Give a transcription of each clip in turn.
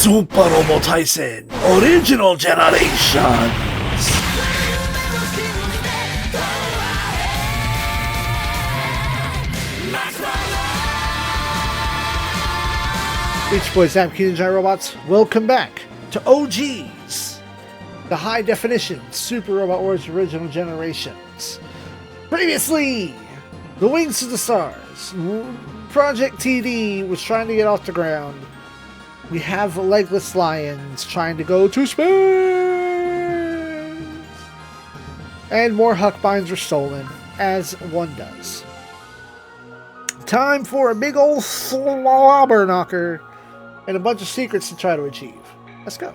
Super Robo Tyson Original Generations. Beach Boys, Zappa, and Giant Robots, welcome back to OGs, the high definition Super Robot Wars Original Generations. Previously, the Wings to the Stars, Project TD was trying to get off the ground. We have Legless Lions trying to go to space, and more Huckbinds were stolen, as one does. Time for a big old slobber knocker and a bunch of secrets to try to achieve. Let's go.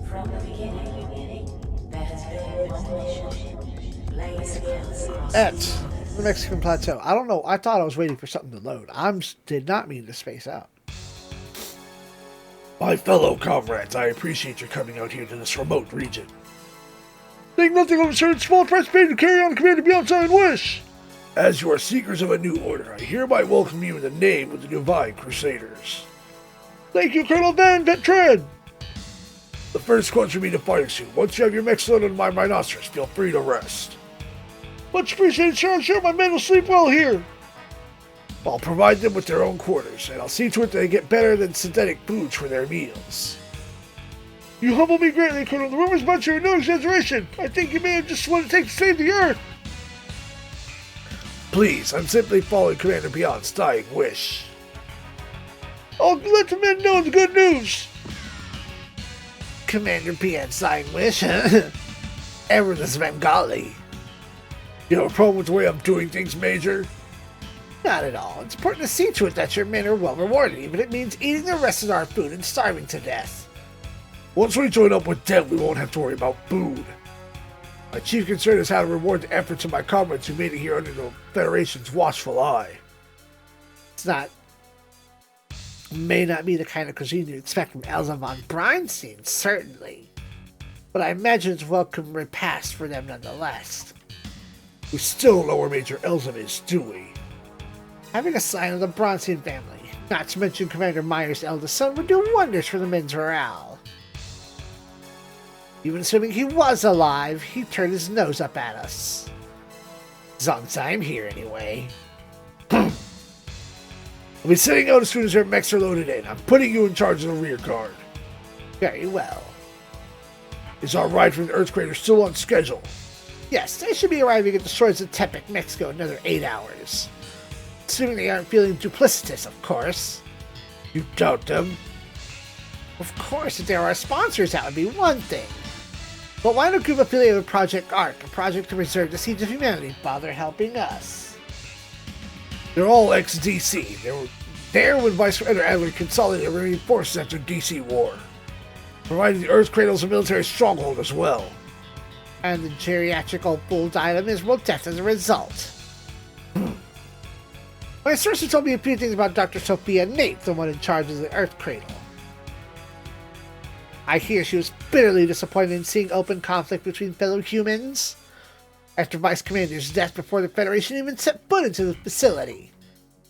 From the beginning, there has been one mission. Blaze against At the Mexican Plateau. I don't know. I thought I was waiting for something to load. Did not mean to space out. My fellow comrades, I appreciate your coming out here to this remote region. Think nothing of a certain small price paid to carry on the command of Beyond Wish. As you are seekers of a new order, I hereby welcome you in the name of the Divine Crusaders. Thank you, Colonel Van Vetred. The first squad should be the fighting suit. Once you have your mech loaded on my rhinoceros, feel free to rest. Much appreciated, sir. I'm sure my men will sleep well here. I'll provide them with their own quarters, and I'll see to it that they get better than synthetic foods for their meals. You humble me greatly, Colonel. The rumors about you are no exaggeration. I think you may have just what it takes to save the Earth. Please, I'm simply following Commander Beyond's dying wish. I'll let the men know the good news. Commander Beyond's dying wish? Ever this Bengali. You have a problem with the way I'm doing things, Major? Not at all. It's important to see to it that your men are well rewarded, even if it means eating the rest of our food and starving to death. Once we join up with them, we won't have to worry about food. My chief concern is how to reward the efforts of my comrades who made it here under the Federation's watchful eye. May not be the kind of cuisine you expect from Elsa von Breinstein, certainly. But I imagine it's a welcome repast for them nonetheless. We still don't know where Major Elsa is, do we? Having a sign of the Bronstein family, not to mention Commander Meyer's eldest son, would do wonders for the men's morale. Even assuming he was alive, he turned his nose up at us. As long as I'm here, anyway. I'll be setting out as soon as your mechs are loaded in. I'm putting you in charge of the rear guard. Very well. Is our ride from the Earth Crater still on schedule? Yes, they should be arriving at the shores of Tepic, Mexico in another 8 hours. Assuming they aren't feeling duplicitous, of course. You doubt them? Of course, if they were our sponsors, that would be one thing. But why don't group affiliated with Project ARC, a project to preserve the seeds of humanity, bother helping us? They're all ex-DC. They were there when Vice Commander Adler consolidated remaining forces after DC War, providing the Earth Cradle as a military stronghold as well. And the geriatric old fool died of miserable death as a result. My sources told me a few things about Dr. Sophia Nate, the one in charge of the Earth Cradle. I hear she was bitterly disappointed in seeing open conflict between fellow humans after Vice Commander's death before the Federation even set foot into the facility.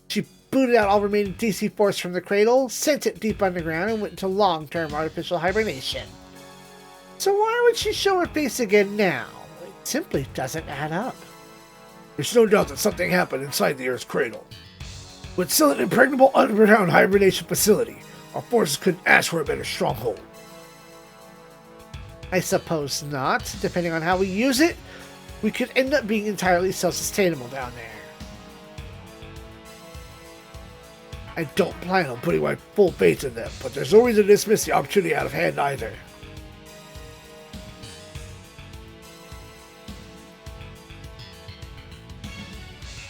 She booted out all remaining DC force from the Cradle, sent it deep underground, and went into long-term artificial hibernation. So why would she show her face again now? It simply doesn't add up. There's no doubt that something happened inside the Earth's Cradle. With still an impregnable underground hibernation facility, our forces couldn't ask for a better stronghold. I suppose not. Depending on how we use it, we could end up being entirely self-sustainable down there. I don't plan on putting my full faith in them, but there's no reason to dismiss the opportunity out of hand either.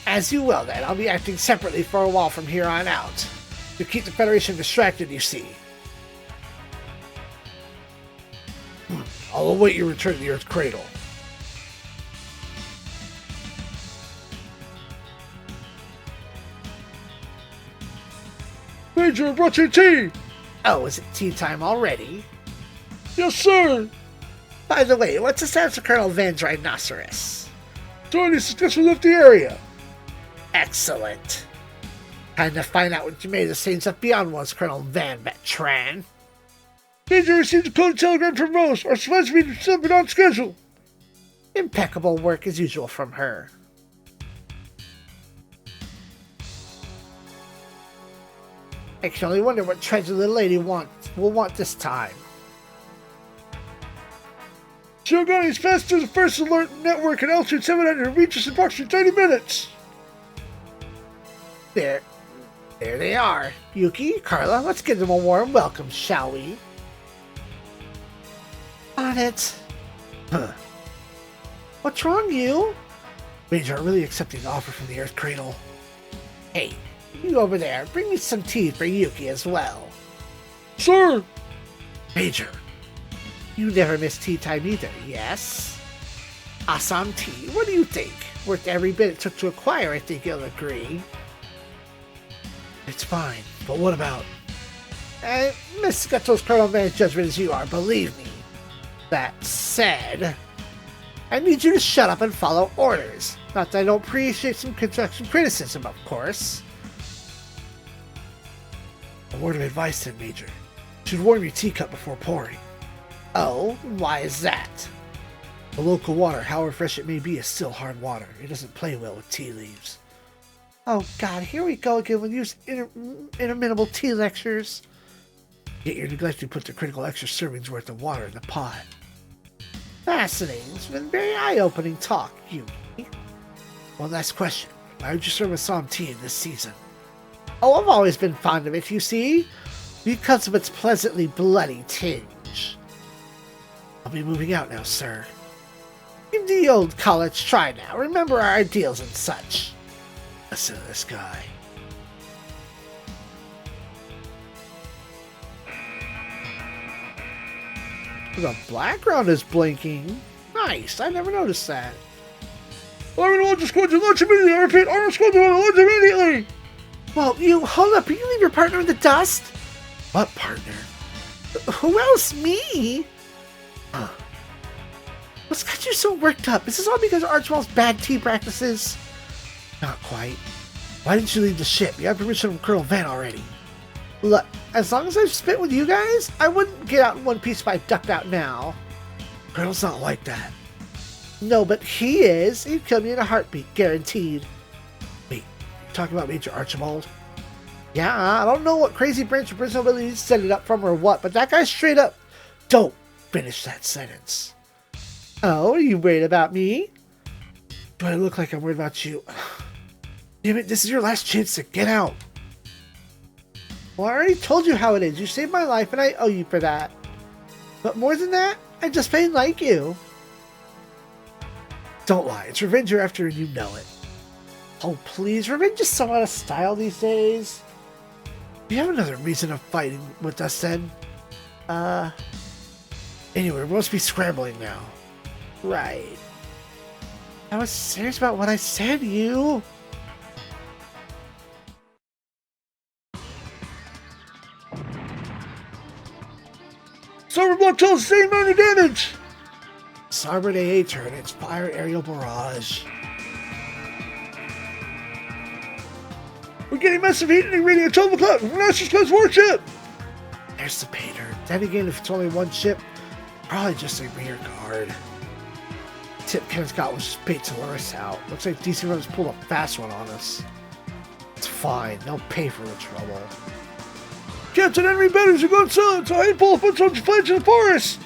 As you will then, I'll be acting separately for a while from here on out. To keep the Federation distracted, you see. I'll await your return to the Earth's Cradle. Major, I brought you tea! Oh, is it tea time already? Yes, sir! By the way, what's the status of Colonel Van's rhinoceros? Tony successfully left the area. Excellent. Time to find out what you made of the same stuff beyond was Colonel Van Betran. Major received a coded telegram from Rose. Our supplies have been slipping on schedule. Impeccable work as usual from her. I can only wonder what treasure the lady will want this time. Shogun is fast to the first alert network at altitude 700. Reach us in approximately 30 minutes. There they are. Yuki, Carla, let's give them a warm welcome, shall we? On it. Huh. What's wrong, you? Major, I'm really accepting the offer from the Earth Cradle. Hey, you over there, bring me some tea for Yuki as well. Sir! Major, you never miss tea time either, yes? Assam tea, what do you think? Worth every bit it took to acquire, I think you'll agree. It's fine, but what about... Miss Gato's Colonel Van's judgment as you are, believe me. That said, I need you to shut up and follow orders. Not that I don't appreciate some constructive criticism, of course. A word of advice then, Major. You should warm your teacup before pouring. Oh, why is that? The local water, however fresh it may be, is still hard water. It doesn't play well with tea leaves. Oh god, here we go again with these interminable tea lectures. Yet you're neglecting to put the critical extra servings worth of water in the pot. Fascinating. It's been very eye-opening talk, Yuki. One last question. Why would you serve Assam tea in this season? Oh, I've always been fond of it, you see. Because of its pleasantly bloody tinge. I'll be moving out now, sir. Give the old college try now. Remember our ideals and such. Listen to this guy. The background is blinking. Nice, I never noticed that. Army Launcher Squad to launch immediately! I repeat, Army Squad to launch immediately! Well, you hold up, you leave your partner in the dust? What partner? Who else? Me? Huh. What's got you so worked up? Is this all because of Archibald's bad tea practices? Not quite. Why didn't you leave the ship? You have permission from Colonel Van already. Look, as long as I've spent with you guys, I wouldn't get out in one piece if I ducked out now. Colonel's not like that. No, but he is. He'd kill me in a heartbeat, guaranteed. Wait, you talking about Major Archibald? Yeah, I don't know what crazy branch of Prince Nobility set it up from or what, but that guy straight up... Don't finish that sentence. Oh, are you worried about me? Do I look like I'm worried about you? Damn it, this is your last chance to get out. Well, I already told you how it is. You saved my life, and I owe you for that. But more than that, I just plain like you. Don't lie. It's revenge you're after, and you know it. Oh, please. Revenge is so out of style these days. Do you have another reason of fighting with us, then? Anyway, we must be scrambling now. Right. I was serious about what I said, you. Starboard block tells the same amount of damage! Starboard AA turrets, fire aerial barrage. We're getting massive heat and reading at 12 o'clock from National Coast Warship! There's the pay turret. Then again, if it's only one ship, probably just a rear guard. Tip Ken's got was just bait to lure us out. Looks like DC Runs pulled a fast one on us. It's fine, they'll pay for the trouble. Captain, enemy batteries are going silent, so I ain't pull a foot on the flange in the forest!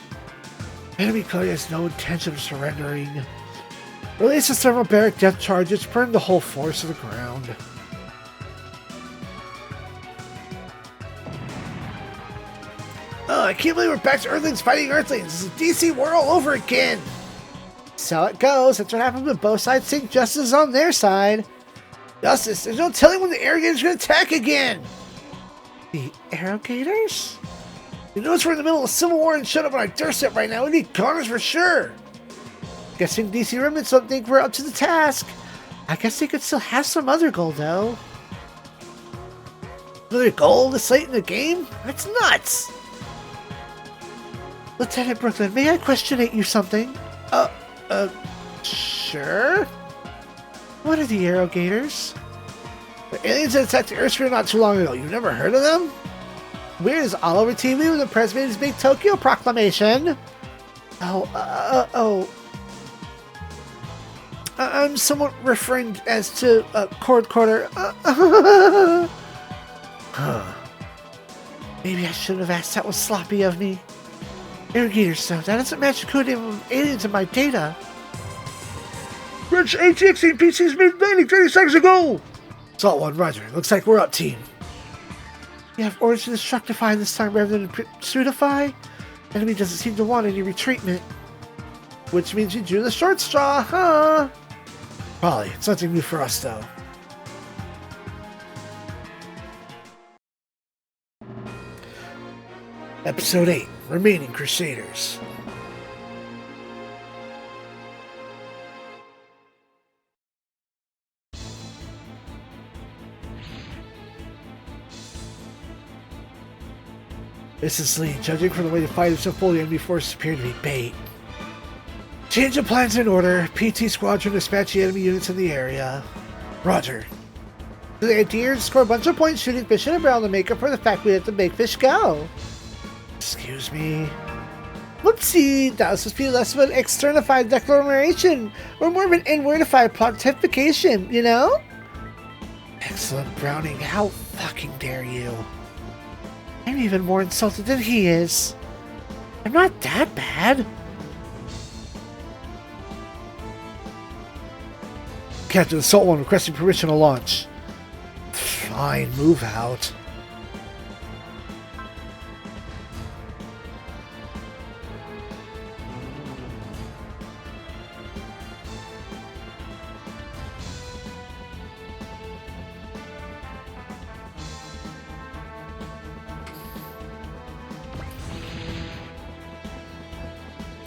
Enemy clearly has no intention of surrendering. Release the several barrack death charges, burn the whole force to the ground. Oh, I can't believe we're back to Earthlings fighting Earthlings. This is DC war all over again. So it goes. That's what happens when both sides think justice is on their side. Justice? There's no telling when the Arrogators are going to attack again. The Arrogators? You notice we're in the middle of a civil war and shut up on our doorstep right now. We need goners for sure. Guessing DC remnants don't think we're up to the task. I guess they could still have some other goal, though. Another goal this late in the game? That's nuts! Lieutenant Brooklyn, may I questionate you something? Sure? What are the Arrogators? The aliens that attacked the Earthsphere not too long ago. You've never heard of them? Weird is all over TV when the president made his big Tokyo proclamation. I'm somewhat referring as to Cord Quarter. Maybe I shouldn't have asked. That was sloppy of me. Irrigator stuff. That doesn't match the code name of aliens in my data. Rich ATX PCs made landing 30 seconds ago! Salt one, roger. Looks like we're up, team. You have orders to destructify this time rather than pursuitify? Enemy doesn't seem to want any retreatment. Which means you drew the short straw, huh? Probably. It's nothing new for us, though. Episode 8. Remaining Crusaders. This is Lee. Judging from the way the fight is unfolding, enemy forces appear to be bait. Change of plans in order. PT Squadron dispatch the enemy units in the area. Roger. The idea is to score a bunch of points shooting fish in a barrel to make up for the fact we have to make fish go. Excuse me. Whoopsie, that was supposed to be less of an externified declaration, or more of an inwordified pontification, you know? Excellent, Browning. How fucking dare you? I'm even more insulted than he is. I'm not that bad. Captain Assault 1 requesting permission to launch. Fine, move out.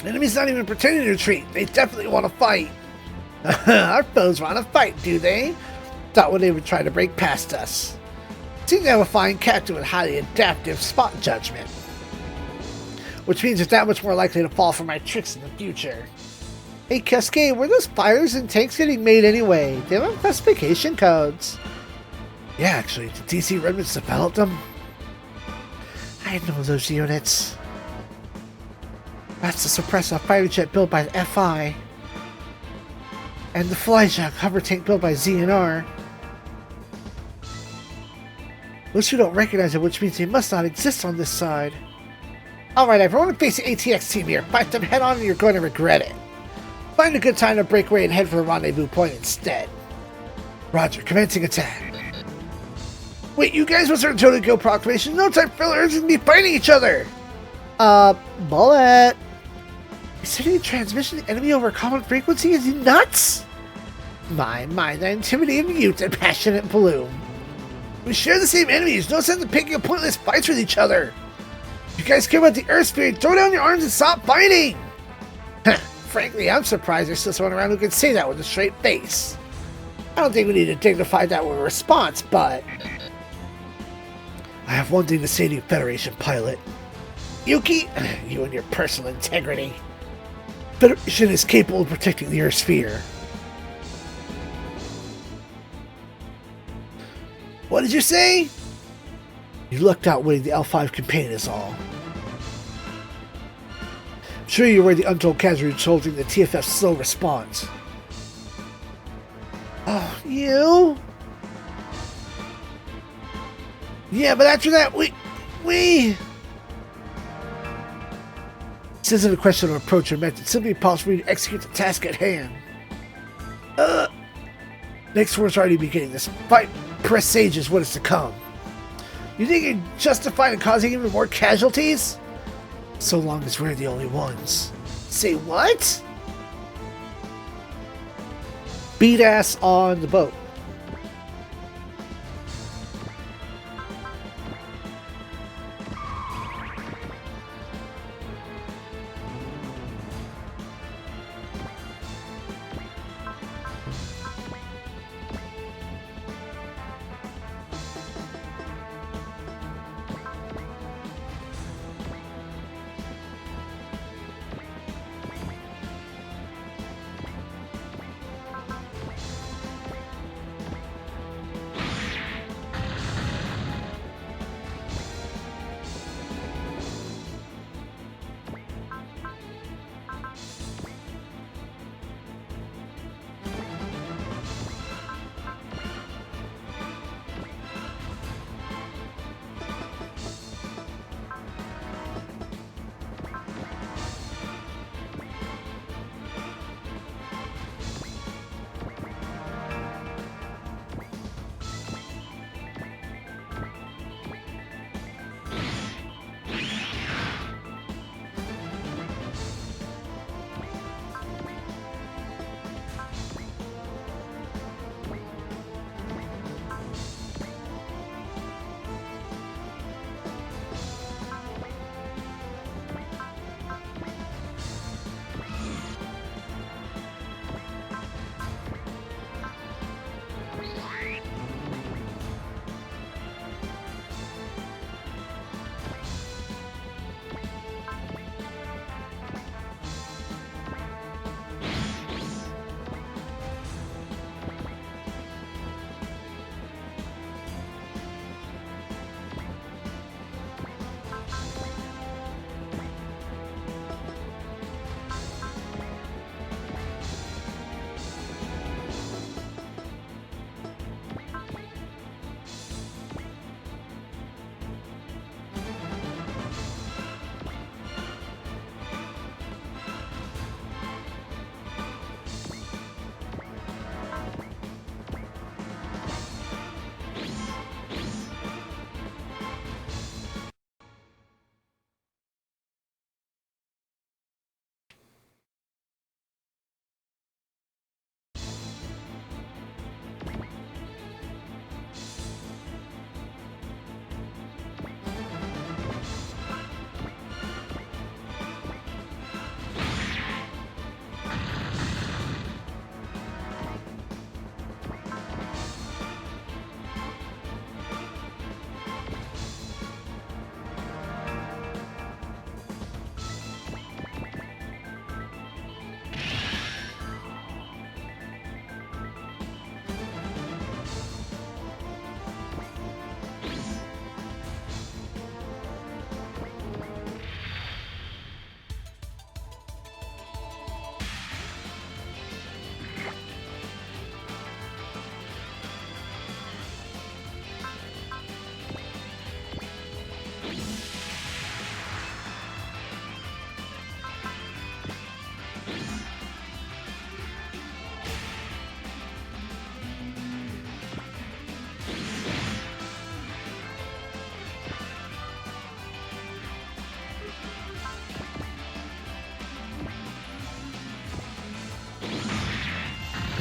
Enemy's not even pretending to retreat. They definitely want to fight. Our foes want to fight, do they? Thought when they would try to break past us. Seem to have a fine captain with highly adaptive spot judgment. Which means it's that much more likely to fall for my tricks in the future. Hey Cascade, were those fighters and tanks getting made anyway? They have classification codes. Yeah, actually, did DC Redmonds develop them? I know those units. That's the suppressor fighter jet built by the FI. And the Flyjack hover tank built by ZNR. Those who don't recognize it, which means they must not exist on this side. Alright everyone, face the ATX team here. Fight them head on and you're going to regret it. Find a good time to break away and head for the rendezvous point instead. Roger, commencing attack. Wait, you guys must learn Total Kill Proclamation. No time fillers and be fighting each other. Bullet. Is sending a transmission to enemy over a common frequency? Is he nuts? My, the intimidating youth and passionate bloom. We share the same enemies. No sense in picking up pointless fights with each other. If you guys care about the Earth Spirit, throw down your arms and stop fighting. Frankly, I'm surprised there's still someone around who can say that with a straight face. I don't think we need to dignify that with a response, but... I have one thing to say to you, Federation pilot. Yuki, you and your personal integrity. Federation is capable of protecting the Earth sphere. What did you say? You lucked out winning the L5 campaign is all. I'm sure you're aware the untold casualties holding the TFF's slow response. Oh, you? Yeah, but after that, we... This isn't a question of approach or method. It's simply possible to execute the task at hand. Next war's already beginning. This fight presages what is to come. You think you're justified in causing even more casualties? So long as we're the only ones. Say what? Beat ass on the boat.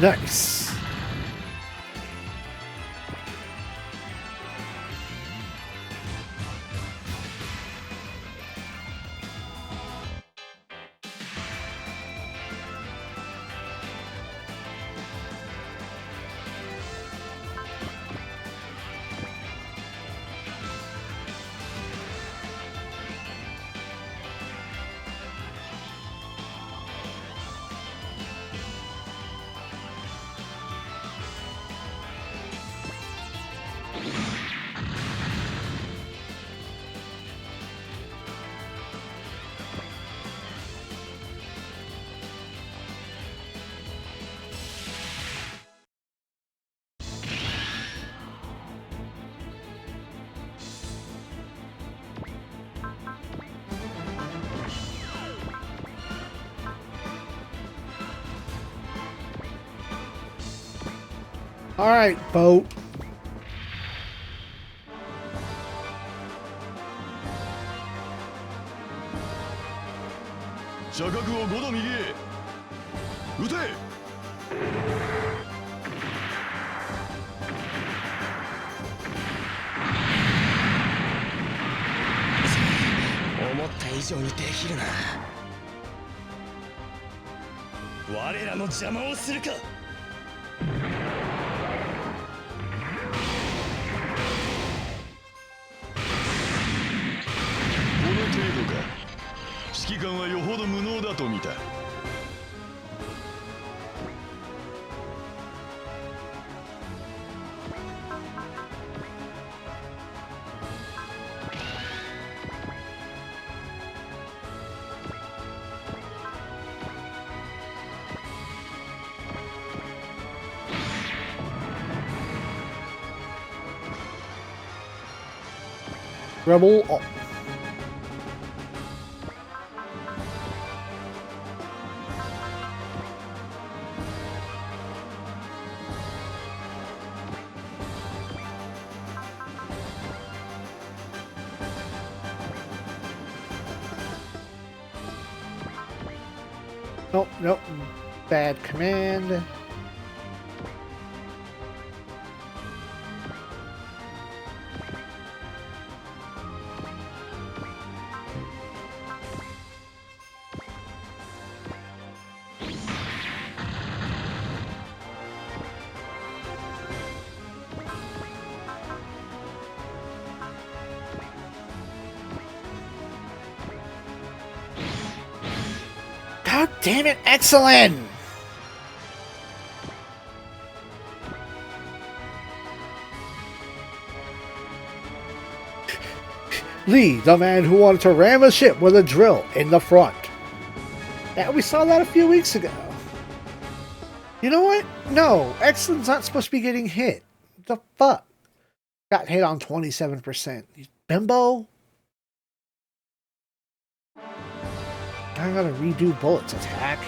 Nice. All right, boat. Rebel. Oh. Nope, nope. Bad command. God damn it, excellent! Lee, the man who wanted to ram a ship with a drill in the front. Yeah, we saw that a few weeks ago. You know what? No, excellent's not supposed to be getting hit. The fuck? Got hit on 27%. You bimbo? I gotta redo bullets attack.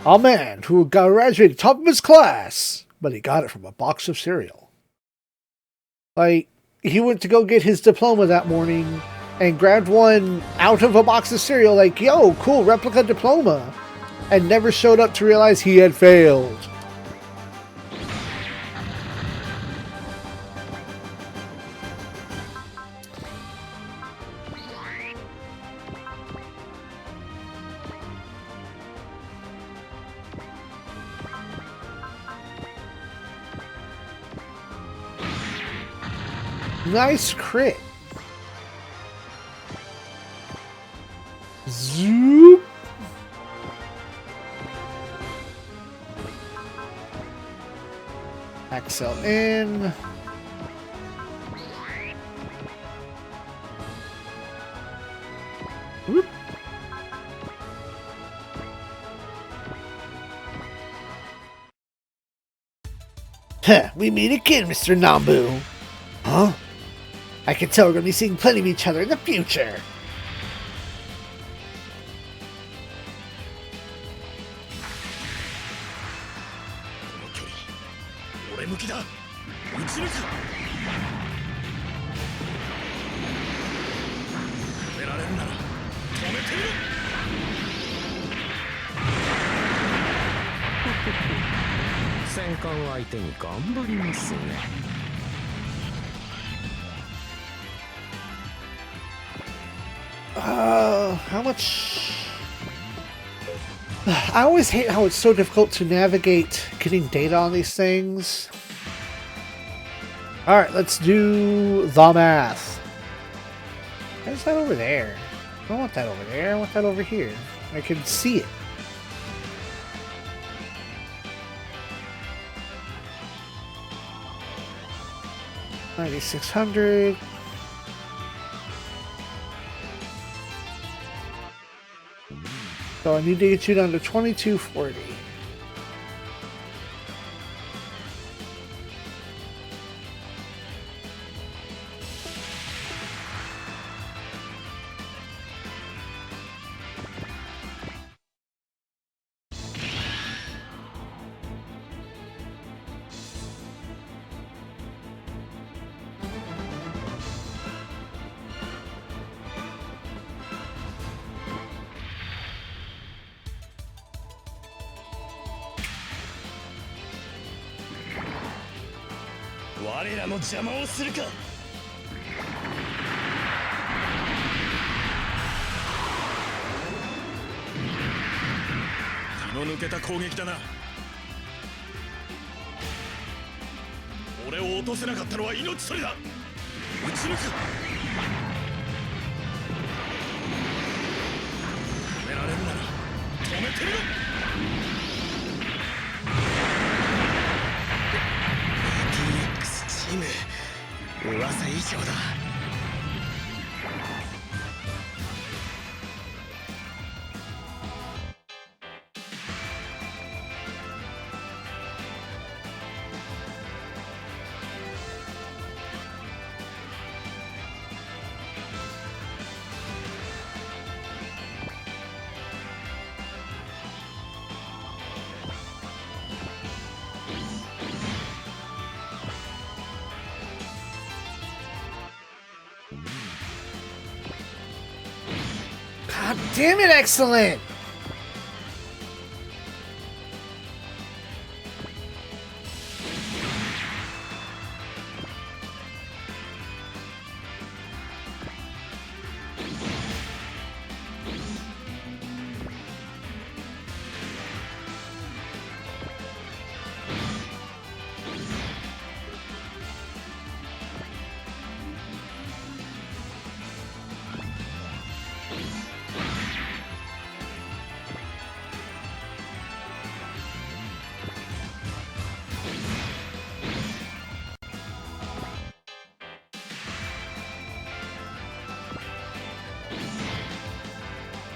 A man who graduated top of his class, but he got it from a box of cereal. Like, he went to go get his diploma that morning and grabbed one out of a box of cereal, like, yo, cool, replica diploma, and never showed up to realize he had failed. Nice crit. Zoop. Axel in. Whoop. Huh, we meet again, Mr. Nambu. Huh? I can tell we're going to be seeing plenty of each other in the future. 官相手に頑張りますね。How much? I always hate how it's so difficult to navigate getting data on these things. Alright, let's do the math. Where's that over there? I don't want that over there, I want that over here. I can see it. $9,600. So I need to get you down to 2240. God damn it, excellent!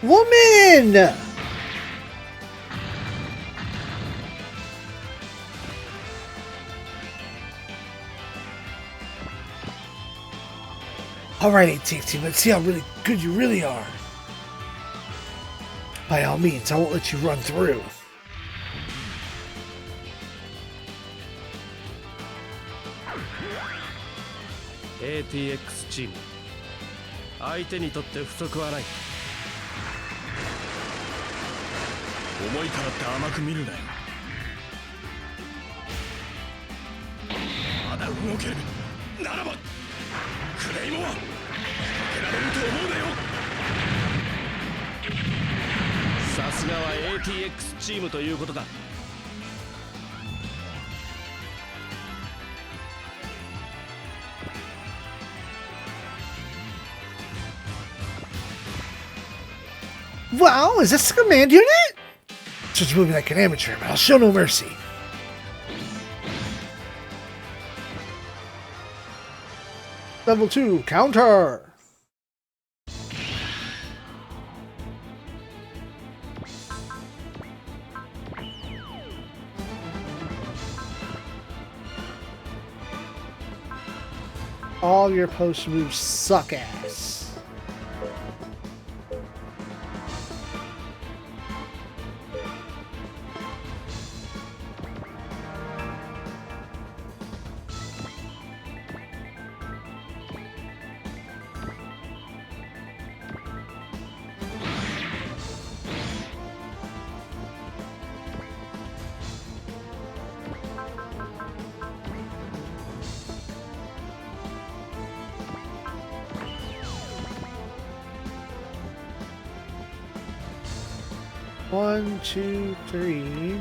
Woman! Alright, ATXT, let's see how really good you really are. By all means, I won't let you run through. ATX チーム、相手にとって不足はない。思いからって甘く見るなよ。まだ動けるならばクレイモアかけられると思うなよ。さすがは ATX チームということだ。Wow, is this the command unit? Just moving like an amateur, but I'll show no mercy. Level 2, counter! All your post moves suck ass. 1, 2, 3.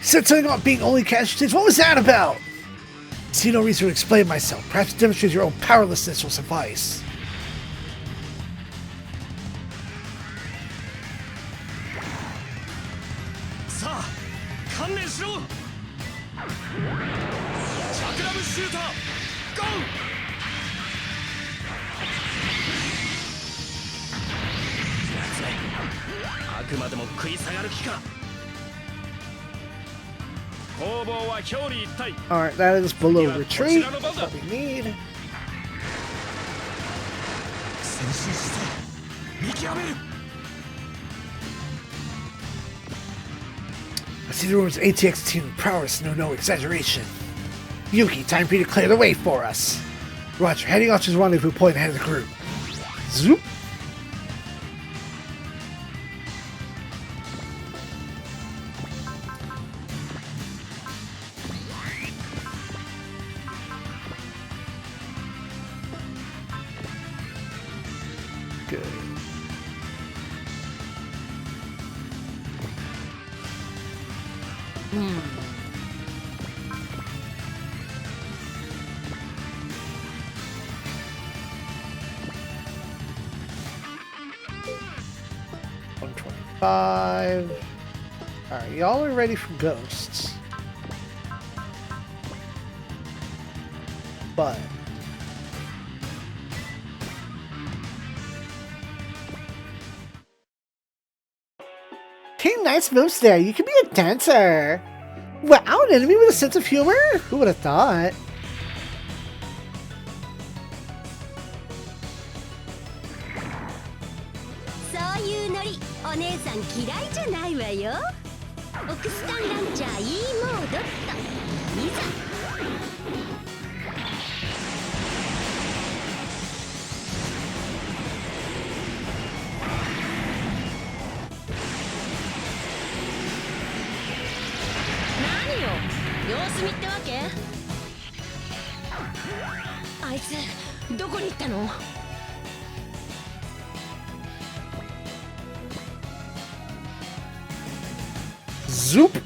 Said something about being only casualties. What was that about? See no reason to explain myself. Perhaps demonstrate your own powerlessness will suffice. Sa, 観念しろ。チャクラムシューター、ゴー。奴め、あくまでも食い下がる気か。 Alright, that is below retreat. That's what we need. I see the rumors ATX team prowess, no exaggeration. Yuki, time for you to clear the way for us. Roger, heading off to the rendezvous point ahead of the group. Zoop. Good. $125. Alright, y'all are ready for ghosts. But nice moves there. You can be a dancer. Wow, an enemy with a sense of humor? Who would have thought? Zoop!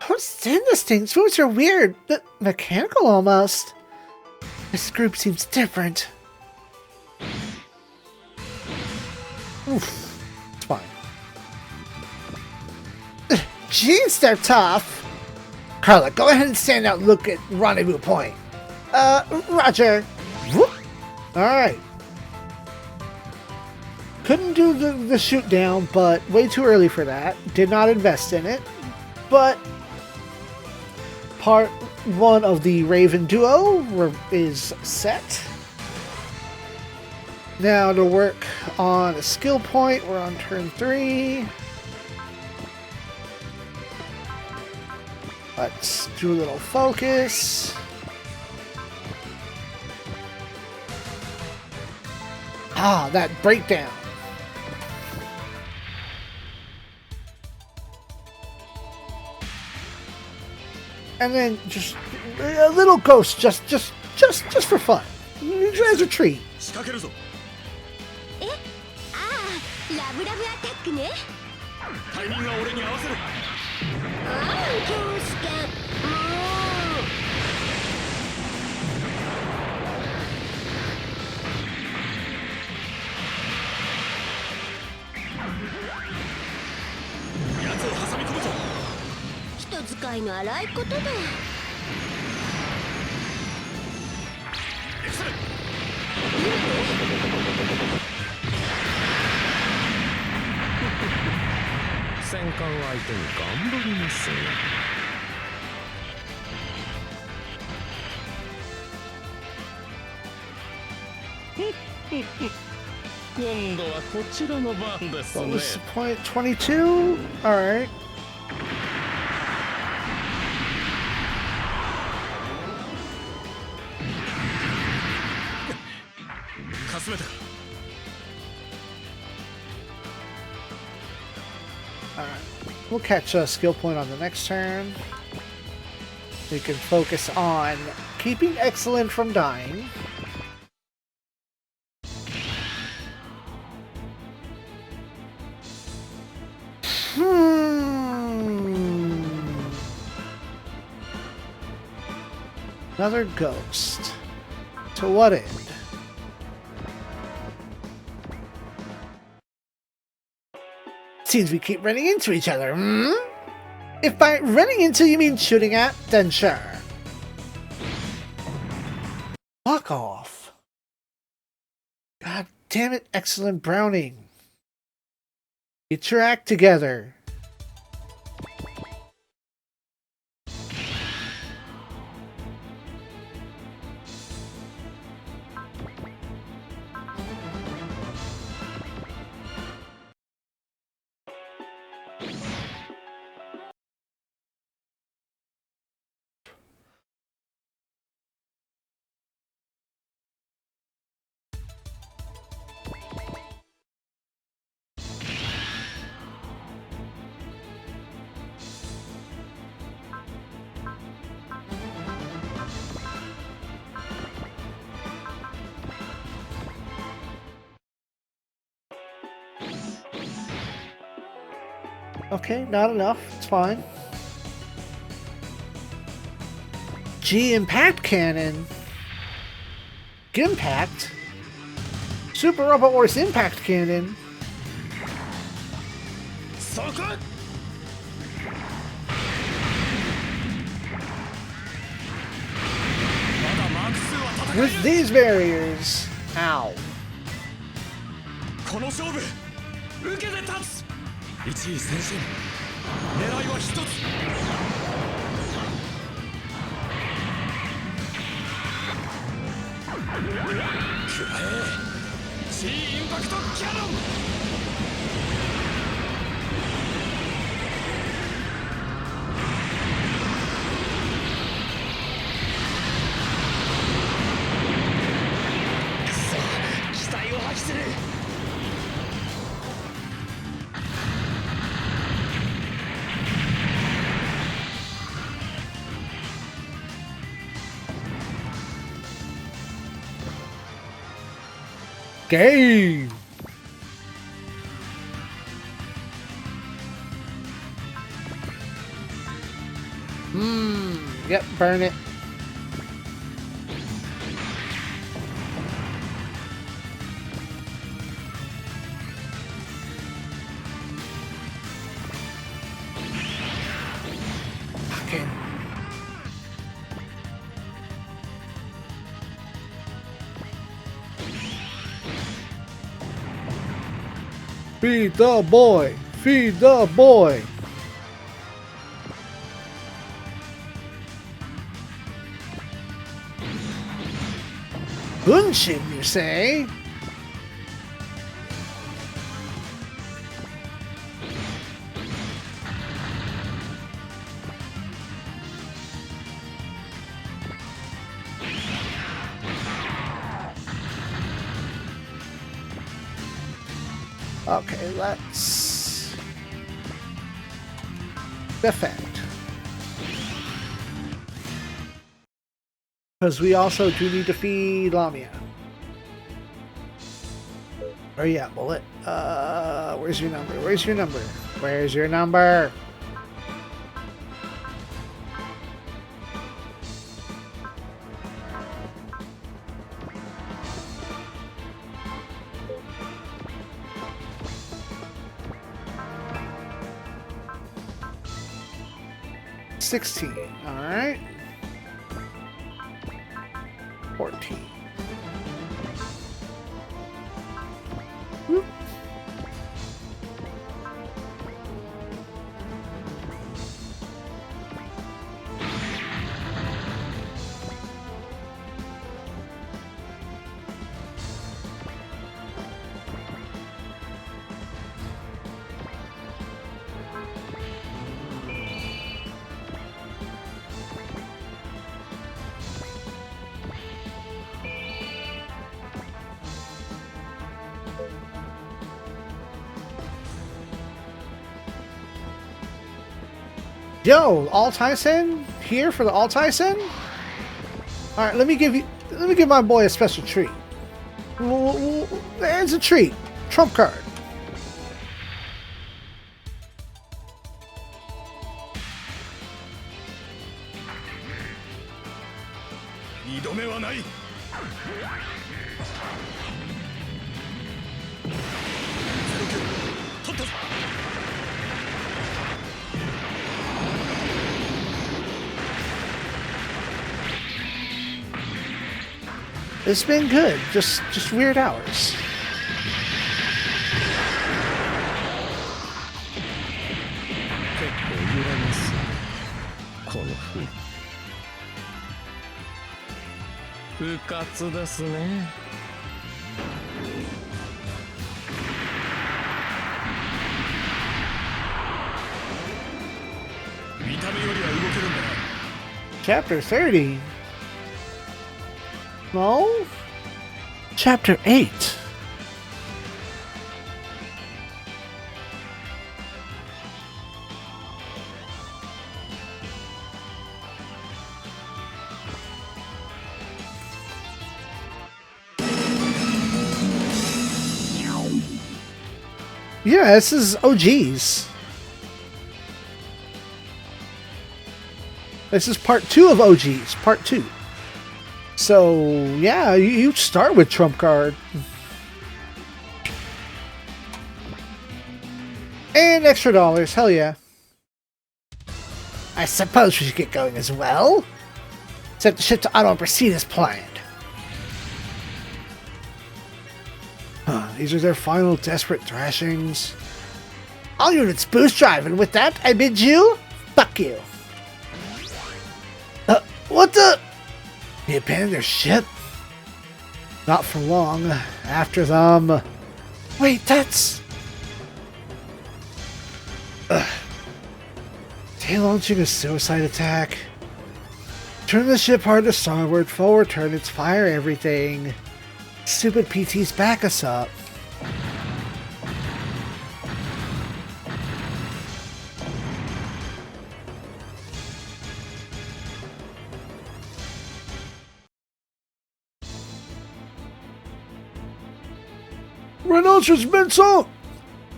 What's in this thing? These moves are weird. Mechanical almost. This group seems different. Oof. It's fine. Jeez, they're tough. Carla, go ahead and stand out and look at rendezvous point. Roger. Alright. Couldn't do the shoot down, but way too early for that. Did not invest in it. But part 1 of the Raven duo is set. Now to work on a skill point, we're on turn 3. Let's do a little focus. Ah, that breakdown. And then just a little ghost, just for fun, as a treat. いの荒いことだ。戦艦相手に頑張りますね。今度はこちらの番です What ね。 was the point? 22? Alright. かすめたか。 We'll catch a skill point on the next turn. We can focus on keeping Excellent from dying. Another ghost. To what end? Seems we keep running into each other, hmm? If by running into you mean shooting at, then sure. Fuck off. God damn it, Excellent Browning. Get your act together. Okay, not enough. It's fine. G Impact Cannon. Gimpact? Super Robot Wars Impact Cannon. そこ。 With these barriers. Ow. この勝負受けて立つ。一位先進。狙いは一つ。くらえ。Gインパクトキャノン。 期待を発揮する。 Game! Yep, burn it. Fucking. Feed the boy! Feed the boy! Bunshin, you say? Okay, let's defend. Because we also do need to feed Lamia. Or yeah, bullet. Where's your number? Where's your number? Where's your number? 16. Alright. 14. Whoop. Yo, All-Tyson here for the All-Tyson? Alright, let me give my boy a special treat. There's a treat. Trump card. It's been good, just weird hours. Chapter 30. No? Chapter 8. Yeah, this is OGs. This is part 2 of OGs, part 2. So, yeah, you start with Trump card. And extra dollars, hell yeah. I suppose we should get going as well. Set the ship to auto and proceed as planned. These are their final desperate thrashings. All units boost drive, and with that, I bid you, fuck you. What the? They abandoned their ship? Not for long. After them. Wait, that's... They launching a suicide attack. Turn the ship hard to starboard, forward turn its fire everything. Stupid PTs back us up. Rhinoceros been sunk!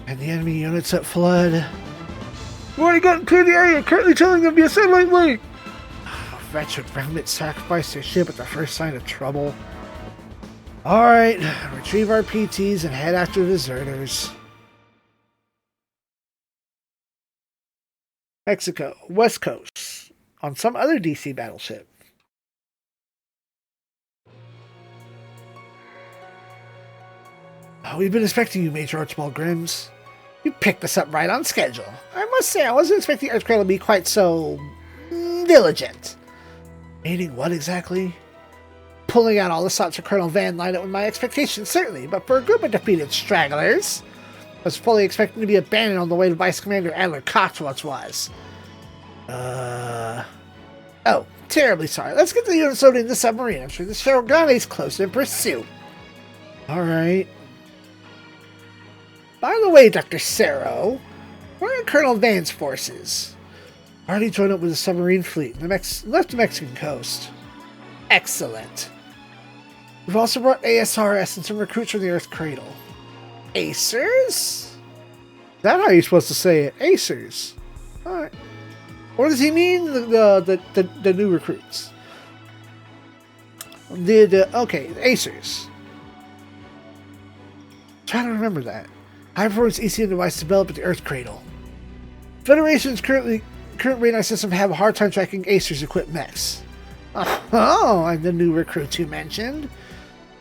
And the enemy units at flood. We've already gotten clear the area, currently telling them to be a satellite link! Wretched remnant sacrificed their ship at the first sign of trouble. Alright, retrieve our PTs and head after the deserters. Mexico, West Coast, on some other DC battleship. We've been expecting you, Major Archibald Grims. You picked us up right on schedule. I must say, I wasn't expecting Earthcradle to be quite so... diligent. Meaning what exactly? Pulling out all the shots of Colonel Van lined up with my expectations, certainly, but for a group of defeated stragglers, I was fully expecting to be abandoned on the way to Vice Commander Adler Koch once was. Oh, terribly sorry. Let's get the units loaded in the submarine. I'm sure the Cerro Grande is close in pursuit. Alright. By the way, Dr. Cerro, where are Colonel Van's forces? Already joined up with the submarine fleet and left the Mexican coast. Excellent. We've also brought ASRS and some recruits from the Earth Cradle. Acers? Is that how you're supposed to say it? Acers. Alright. What does he mean? The new recruits. Okay, Acers. Trying to remember that. High performance ECM device developed at the Earth Cradle. Federation is currently current radar systems have a hard time tracking Acer's equipped mechs. Oh, and the new recruits you mentioned.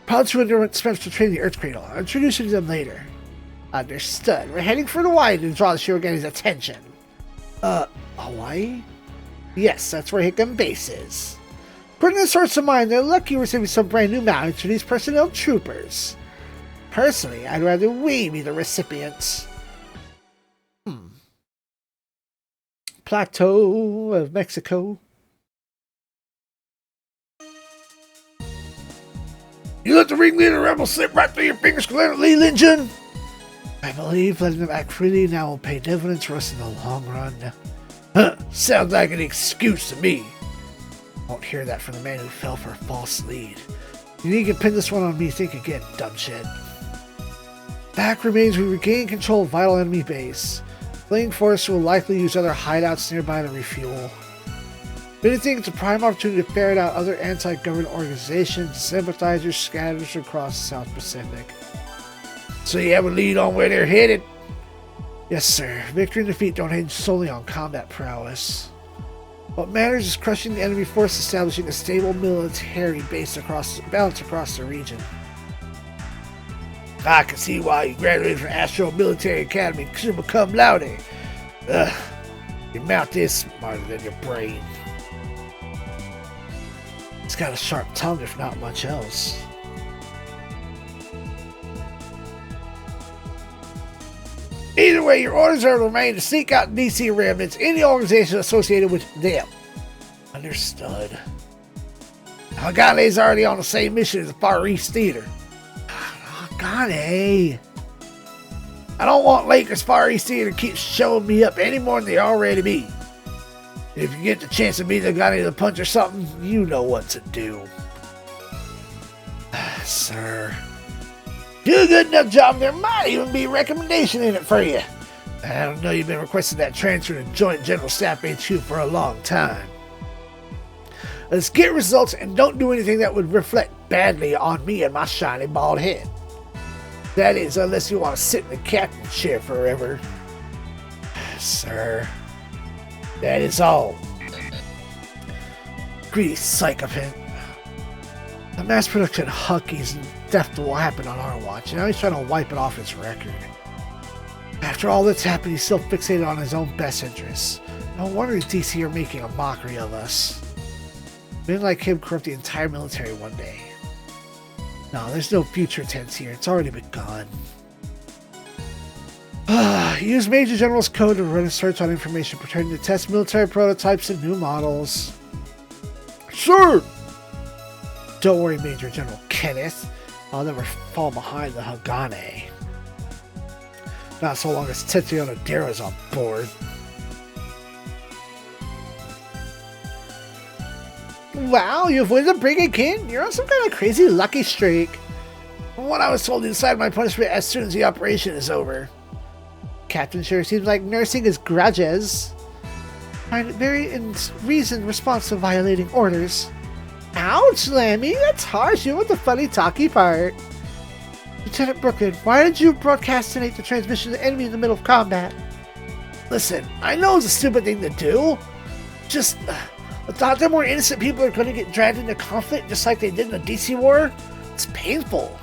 Pilots who underwent special training in the Earth Cradle. I'll introduce you to them later. Understood. We're heading for Hawaii to draw the Shirogeni's attention. Hawaii? Yes, that's where Hickam base is. Putting the source of mind, they're lucky we're receiving some brand new mounts to these personnel troopers. Personally, I'd rather we be the recipients. Plateau of Mexico. You let the ringleader rebel slip right through your fingers, Lieutenant Lee Linjun? I believe letting them act freely now will pay dividends for us in the long run. Huh, sounds like an excuse to me. Won't hear that from the man who fell for a false lead. You need to pin this one on me, think again, dumb shit. Fact remains we regain control of vital enemy base. Fleeing force will likely use other hideouts nearby to refuel. If anything, it's a prime opportunity to ferret out other anti-government organizations, sympathizers scattered across the South Pacific. So you have a lead on where they're headed? Yes, sir. Victory and defeat don't hinge solely on combat prowess. What matters is crushing the enemy force, establishing a stable military base balance across the region. I can see why you graduated from Astro Military Academy summa cum laude. Your mouth is smarter than your brain. It's got a sharp tongue, if not much else. Either way, your orders are to remain to seek out DC remnants in the organization associated with them. Understood. Hagane's already on the same mission as the Far East Theater. Hagane! I don't want Lakers Far East Theater to keep showing me up any more than they already be. If you get the chance to meet Hagane the punch or something, you know what to do. Sir. Do a good enough job, there might even be a recommendation in it for you. I don't know you've been requesting that transfer to Joint General Staff HQ for a long time. Let's get results and don't do anything that would reflect badly on me and my shiny bald head. That is, unless you want to sit in the captain's chair forever. Sir. That is all. Greedy psychopath. The mass production Huckies and theft will happen on our watch, and now he's trying to wipe it off his record. After all that's happened, he's still fixated on his own best interests. No wonder DC are making a mockery of us. Men like him corrupt the entire military one day. No, there's no future tense here. It's already begun. Use Major General's code to run a search on information pertaining to test military prototypes and new models. Sure! Don't worry, Major General Kenneth. I'll never fall behind the Hagane. Not so long as Tetsuya Nodera's on board. Wow, you've won the Brigade King? You're on some kind of crazy lucky streak. From what I was told, to decide my punishment as soon as the operation is over. Captain sure seems like nursing his grudges. Find it very reasoned response to violating orders. Ouch, Lammy, that's harsh. You want the funny talky part. Lieutenant Brooklyn, why did you broadcastinate the transmission to the enemy in the middle of combat? Listen, I know it's a stupid thing to do. Just, I thought there more innocent people are going to get dragged into conflict just like they did in the DC war. It's painful.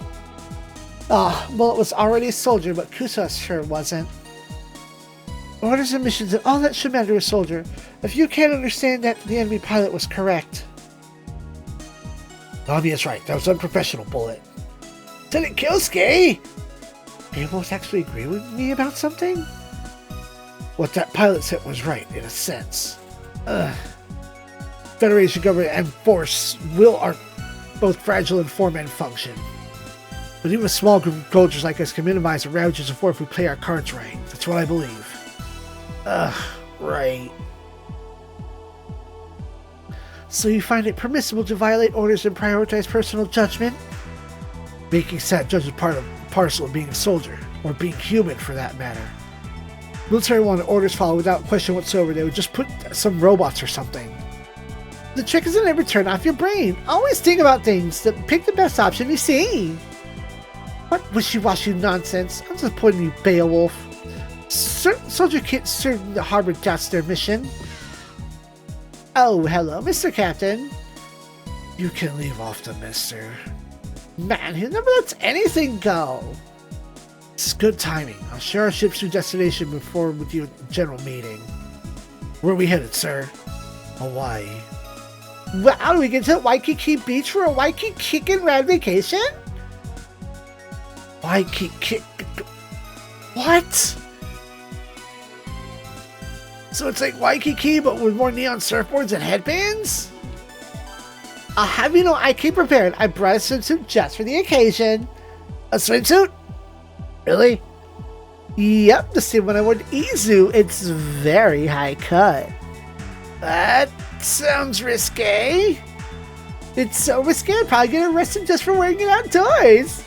Ah, well, it was already a soldier, but Kusa sure wasn't. Orders and missions and all that should matter to a soldier. If you can't understand that, the enemy pilot was correct. Nami is right. That was an unprofessional bullet. Lieutenant Kyosuke! Do you both actually agree with me about something? What that pilot said was right, in a sense. Federation government and force are both fragile in form and function. But even a small group of soldiers like us can minimize the ravages of war if we play our cards right. That's what I believe. Right. So you find it permissible to violate orders and prioritize personal judgment? Making sad judgment part of parcel of being a soldier, or being human for that matter. Military wanted orders followed without question whatsoever. They would just put some robots or something. The trick is to never turn off your brain. Always think about things. Pick the best option you see. What wishy-washy nonsense. I'm disappointed in you, Beowulf. Certain soldier can't serve the harbor, that's their mission. Oh, hello, Mr. Captain. You can leave off the mister. Man, he never lets anything go. It's good timing. I'll share our ship's new destination before with you at the general meeting. Where are we headed, sir? Hawaii. Wow, do we get to Waikiki Beach for a Waikiki kickin' rad vacation? Waikiki. What? So it's like Waikiki, but with more neon surfboards and headbands? I'll have you know I came prepared. I brought a swimsuit just for the occasion. A swimsuit? Really? Yep, the same one I wore to Izu. It's very high cut. That sounds risque. It's so risque, I'd probably get arrested just for wearing it outdoors.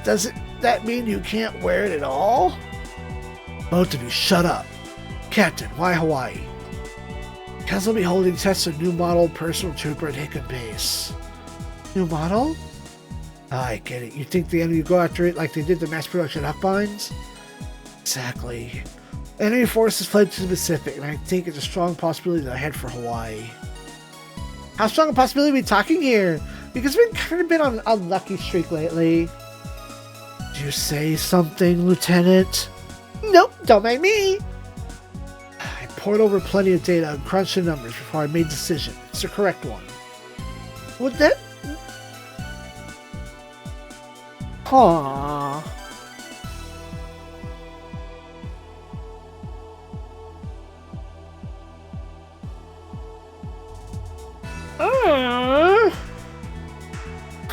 Doesn't that mean you can't wear it at all? Both of you, shut up. Captain, why Hawaii? Because I'll be holding tests of new model personal trooper at Hickam Base. New model? I get it. You think the enemy go after it like they did the mass production Upbinds? Exactly. Enemy forces fled to the Pacific, and I think it's a strong possibility that I head for Hawaii. How strong a possibility are we talking here? Because we've kind of been on an unlucky streak lately. Did you say something, Lieutenant? Nope, don't mind me. I poured over plenty of data and crunched the numbers before I made a decision. It's the correct one. Would that... Aww.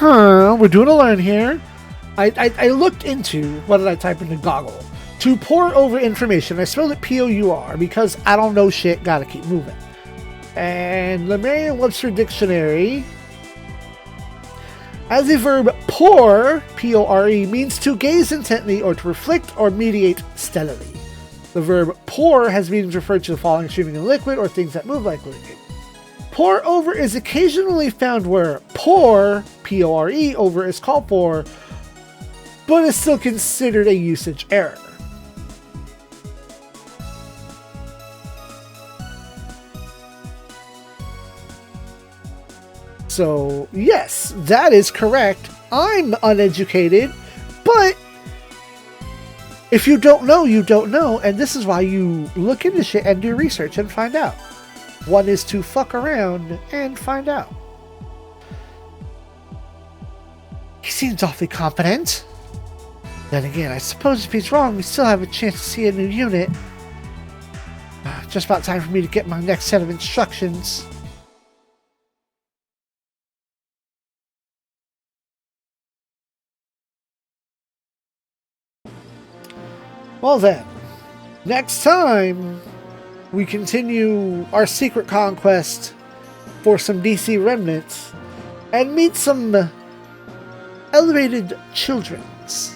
We're doing a learn here. I looked into, what did I type into Goggle? To pour over information. I spelled it P-O-U-R because I don't know shit, gotta keep moving. And the Merriam-Webster Dictionary, as a verb, pour, P-O-R-E, means to gaze intently or to reflect or mediate steadily. The verb pour has meanings referred to the falling, streaming in liquid, or things that move like liquid. Pour over is occasionally found where pour, P-O-R-E, over is called for, but is still considered a usage error. So, yes, that is correct. I'm uneducated, but if you don't know, you don't know, and this is why you look into shit and do research and find out. One is to fuck around and find out. He seems awfully competent. Then again, I suppose if he's wrong, we still have a chance to see a new unit. Just about time for me to get my next set of instructions. Well then, next time we continue our secret conquest for some DC remnants and meet some elevated childrens.